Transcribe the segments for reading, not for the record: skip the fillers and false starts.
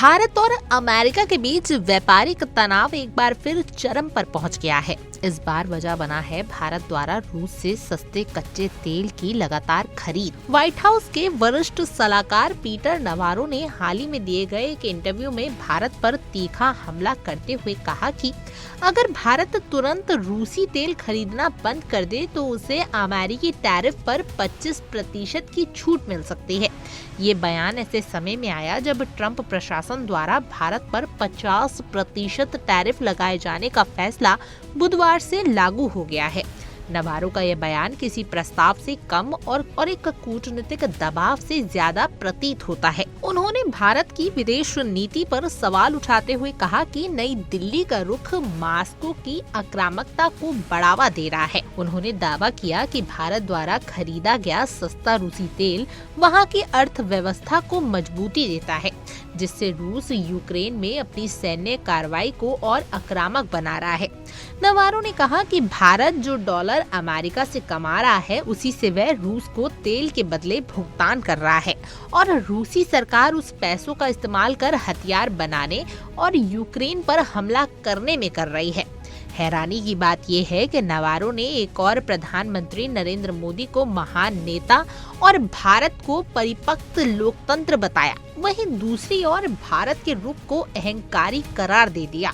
भारत और अमेरिका के बीच व्यापारिक तनाव एक बार फिर चरम पर पहुंच गया है। इस बार वजह बना है भारत द्वारा रूस से सस्ते कच्चे तेल की लगातार खरीद। व्हाइट हाउस के वरिष्ठ सलाहकार पीटर नवारो ने हाल ही में दिए गए एक इंटरव्यू में भारत पर तीखा हमला करते हुए कहा कि अगर भारत तुरंत रूसी तेल खरीदना बंद कर दे तो उसे अमेरिकी टैरिफ पर 25% की छूट मिल सकती है। ये बयान ऐसे समय में आया जब ट्रंप प्रशासन द्वारा भारत पर 50% टैरिफ लगाए जाने का फैसला बुधवार से लागू हो गया है। नवारो का यह बयान किसी प्रस्ताव से कम और एक कूटनीतिक दबाव से ज्यादा प्रतीत होता है। उन्होंने भारत की विदेश नीति पर सवाल उठाते हुए कहा कि नई दिल्ली का रुख मास्को की आक्रामकता को बढ़ावा दे रहा है। उन्होंने दावा किया कि भारत द्वारा खरीदा गया सस्ता रूसी तेल वहां की अर्थव्यवस्था को मजबूती देता है, जिससे रूस यूक्रेन में अपनी सैन्य कार्रवाई को और आक्रामक बना रहा है। नवारो ने कहा कि भारत जो डॉलर अमेरिका से कमा रहा है उसी से वह रूस को तेल के बदले भुगतान कर रहा है और रूसी सरकार उस पैसों का इस्तेमाल कर हथियार बनाने और यूक्रेन पर हमला करने में कर रही है। हैरानी की बात यह है कि नवारो ने एक और प्रधानमंत्री नरेंद्र मोदी को महान नेता और भारत को परिपक्व लोकतंत्र बताया, वहीं दूसरी ओर भारत के रुख को अहंकारी करार दे दिया।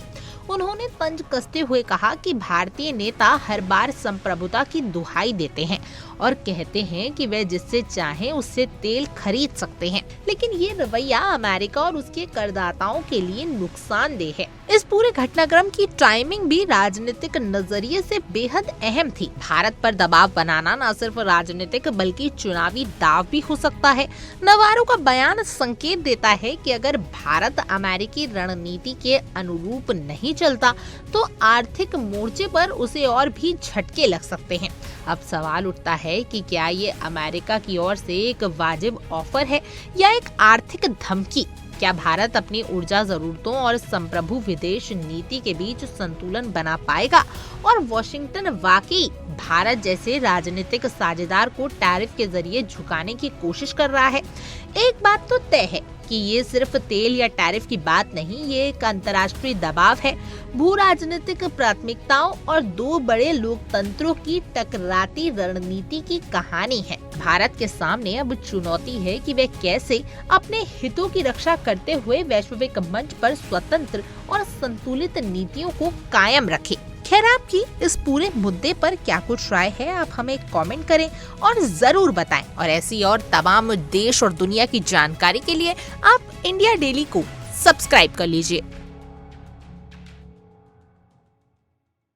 उन्होंने तंज कसते हुए कहा कि भारतीय नेता हर बार संप्रभुता की दुहाई देते हैं और कहते हैं कि वे जिससे चाहें उससे तेल खरीद सकते हैं, लेकिन ये रवैया अमेरिका और उसके करदाताओं के लिए नुकसानदेह है। इस पूरे घटनाक्रम की टाइमिंग भी राजनीतिक नजरिए से बेहद अहम थी। भारत पर दबाव बनाना न सिर्फ राजनीतिक बल्कि चुनावी दाव भी हो सकता है। नवारो का बयान संकेत देता है कि अगर भारत अमेरिकी रणनीति के अनुरूप नहीं चलता तो आर्थिक मोर्चे पर उसे और भी झटके लग सकते हैं। अब सवाल उठता है कि क्या ये अमेरिका की ओर से एक वाजिब ऑफर है या एक आर्थिक धमकी? क्या भारत अपनी ऊर्जा जरूरतों और संप्रभु विदेश नीति के बीच संतुलन बना पाएगा और वॉशिंगटन वाकई भारत जैसे राजनीतिक साझेदार को टैरिफ के जरिए झुकाने की कोशिश कर रहा है? एक बात तो तय है कि ये सिर्फ तेल या टैरिफ की बात नहीं, ये एक अंतर्राष्ट्रीय दबाव है, भू राजनीतिक प्राथमिकताओं और दो बड़े लोकतंत्रों की टकराती रणनीति की कहानी है। भारत के सामने अब चुनौती है कि वे कैसे अपने हितों की रक्षा करते हुए वैश्विक मंच पर स्वतंत्र और संतुलित नीतियों को कायम रखे। खैर, आपकी इस पूरे मुद्दे पर क्या कुछ राय है, आप हमें कमेंट करें और जरूर बताएं। और ऐसी और तमाम देश और दुनिया की जानकारी के लिए आप इंडिया डेली को सब्सक्राइब कर लीजिए।